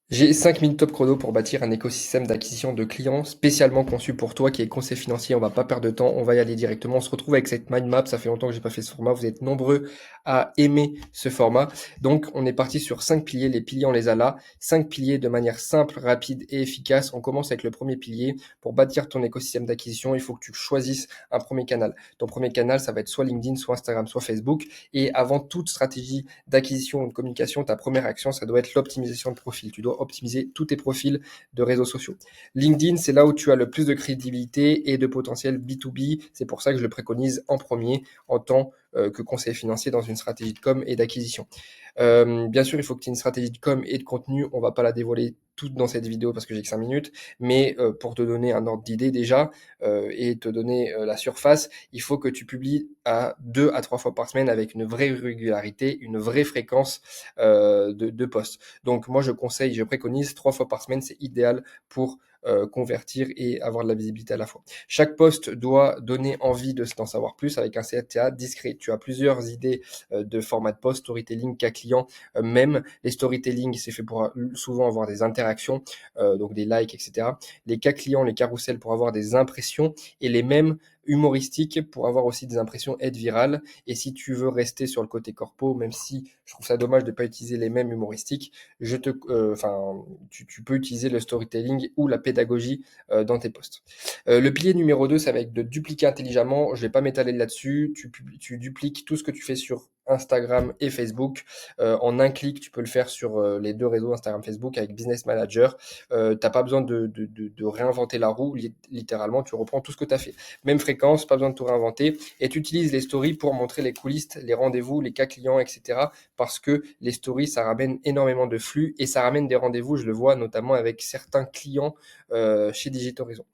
J'ai 5 minutes top chrono pour bâtir un écosystème d'acquisition de clients spécialement conçu pour toi qui est conseil financier. On va pas perdre de temps, on va y aller directement. On se retrouve avec cette mind map. Ça fait longtemps que j'ai pas fait ce format. Vous êtes nombreux à aimer ce format. Donc, on est parti sur 5 piliers. Les piliers, on les a là. 5 piliers de manière simple, rapide et efficace. On commence avec le premier pilier. Pour bâtir ton écosystème d'acquisition, il faut que tu choisisses un premier canal. Ton premier canal, ça va être soit LinkedIn, soit Instagram, soit Facebook. Et avant toute stratégie d'acquisition ou de communication, ta première action, ça doit être l'optimisation de profil. Tu dois optimiser tous tes profils de réseaux sociaux. LinkedIn, c'est là où tu as le plus de crédibilité et de potentiel B2B. C'est pour ça que je le préconise en premier en tant que conseiller financier dans une stratégie de com et d'acquisition. Bien sûr, il faut que tu aies une stratégie de com et de contenu. On va pas la dévoiler toute dans cette vidéo parce que j'ai que 5 minutes, mais pour te donner un ordre d'idée déjà et te donner la surface, il faut que tu publies à 2 à 3 fois par semaine avec une vraie régularité, une vraie fréquence de posts. Donc moi je préconise 3 fois par semaine, c'est idéal pour convertir et avoir de la visibilité à la fois. Chaque post doit donner envie d'en savoir plus avec un CTA discret. Tu as plusieurs idées de format de post, storytelling, cas client, même les storytelling, c'est fait pour souvent avoir des interactions, donc des likes, etc. Les cas clients, les carousels pour avoir des impressions et les mêmes humoristiques pour avoir aussi des impressions être virales. Et si tu veux rester sur le côté corpo, même si je trouve ça dommage de ne pas utiliser les mêmes humoristiques, tu peux utiliser le storytelling ou la pédagogie dans tes posts. Le pilier numéro 2, ça va être de dupliquer intelligemment. Je ne vais pas m'étaler là-dessus. Tu dupliques tout ce que tu fais sur Instagram et Facebook. En un clic, tu peux le faire sur les deux réseaux Instagram, Facebook avec Business Manager. T'as pas besoin de réinventer la roue. Littéralement, tu reprends tout ce que tu as fait. Même fréquence, pas besoin de tout réinventer. Et tu utilises les stories pour montrer les coulisses, les rendez-vous, les cas clients, etc. Parce que les stories, ça ramène énormément de flux et ça ramène des rendez-vous. Je le vois notamment avec certains clients chez Digital Horizon.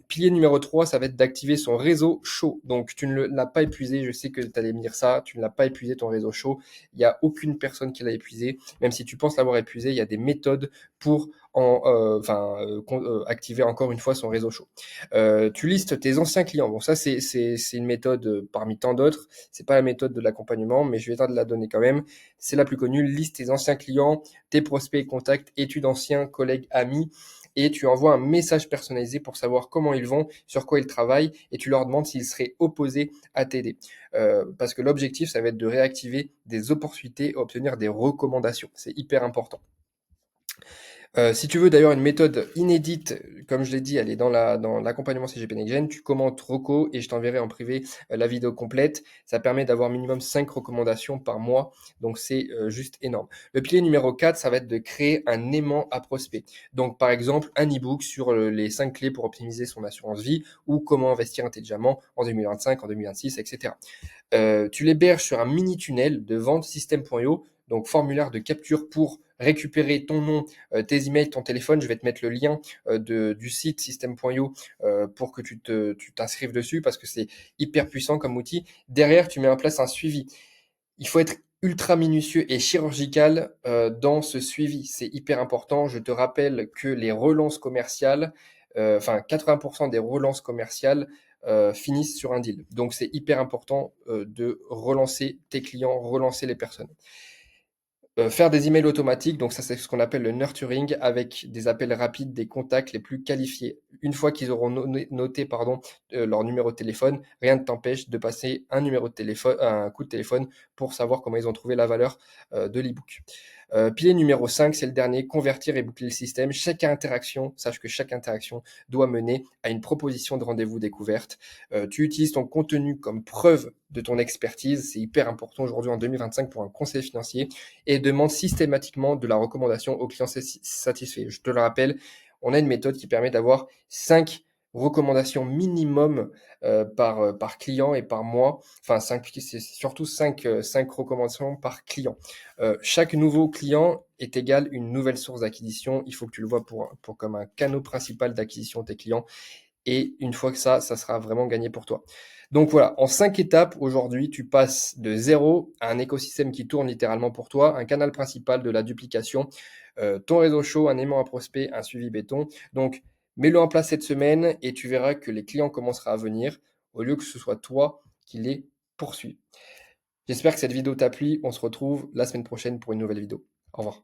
Pilier numéro 3, ça va être d'activer son réseau chaud. Donc, tu ne l'as pas épuisé. Je sais que tu allais me dire ça. Tu ne l'as pas épuisé, ton réseau chaud. Il n'y a aucune personne qui l'a épuisé. Même si tu penses l'avoir épuisé, il y a des méthodes pour activer encore une fois son réseau chaud. Tu listes tes anciens clients. Bon, ça, c'est une méthode parmi tant d'autres. C'est pas la méthode de l'accompagnement, mais je vais te la donner quand même. C'est la plus connue. Liste tes anciens clients, tes prospects et contacts, études anciens, collègues, amis et tu envoies un message personnalisé pour savoir comment ils vont, sur quoi ils travaillent, et tu leur demandes s'ils seraient opposés à t'aider. Parce que l'objectif, ça va être de réactiver des opportunités et obtenir des recommandations. C'est hyper important. Si tu veux d'ailleurs une méthode inédite, comme je l'ai dit, elle est dans l'accompagnement CGP NextGen, tu commentes Rocco et je t'enverrai en privé la vidéo complète. Ça permet d'avoir minimum 5 recommandations par mois, donc c'est juste énorme. Le pilier numéro 4, ça va être de créer un aimant à prospect. Donc par exemple, un e-book sur les 5 clés pour optimiser son assurance vie ou comment investir intelligemment en 2025, en 2026, etc. Tu l'héberges sur un mini tunnel de vente système.io, donc formulaire de capture pour récupérer ton nom, tes emails, ton téléphone. Je vais te mettre le lien du site système.io pour que tu t'inscrives dessus parce que c'est hyper puissant comme outil. Derrière, tu mets en place un suivi. Il faut être ultra minutieux et chirurgical dans ce suivi. C'est hyper important. Je te rappelle que les relances commerciales, 80% des relances commerciales finissent sur un deal. Donc c'est hyper important de relancer tes clients, relancer les personnes. Faire des emails automatiques, donc ça c'est ce qu'on appelle le nurturing avec des appels rapides des contacts les plus qualifiés. Une fois qu'ils auront noté leur numéro de téléphone, rien ne t'empêche de passer un numéro de téléphone, un coup de téléphone pour savoir comment ils ont trouvé la valeur de l'ebook. Pilier numéro 5, c'est le dernier, convertir et boucler le système. Chaque interaction, sache que chaque interaction doit mener à une proposition de rendez-vous découverte. Tu utilises ton contenu comme preuve de ton expertise, c'est hyper important aujourd'hui en 2025 pour un conseiller financier, et demande systématiquement de la recommandation aux clients satisfaits. Je te le rappelle, on a une méthode qui permet d'avoir 5 recommandations minimum par client et par mois. Enfin, c'est surtout 5 recommandations par client. Chaque nouveau client est égal une nouvelle source d'acquisition. Il faut que tu le vois pour comme un canal principal d'acquisition de tes clients. Et une fois que ça sera vraiment gagné pour toi. Donc voilà, en 5 étapes, aujourd'hui, tu passes de zéro à un écosystème qui tourne littéralement pour toi, un canal principal de la duplication, ton réseau chaud, un aimant à prospect, un suivi béton. Donc, mets-le en place cette semaine et tu verras que les clients commenceront à venir au lieu que ce soit toi qui les poursuis. J'espère que cette vidéo t'a plu. On se retrouve la semaine prochaine pour une nouvelle vidéo. Au revoir.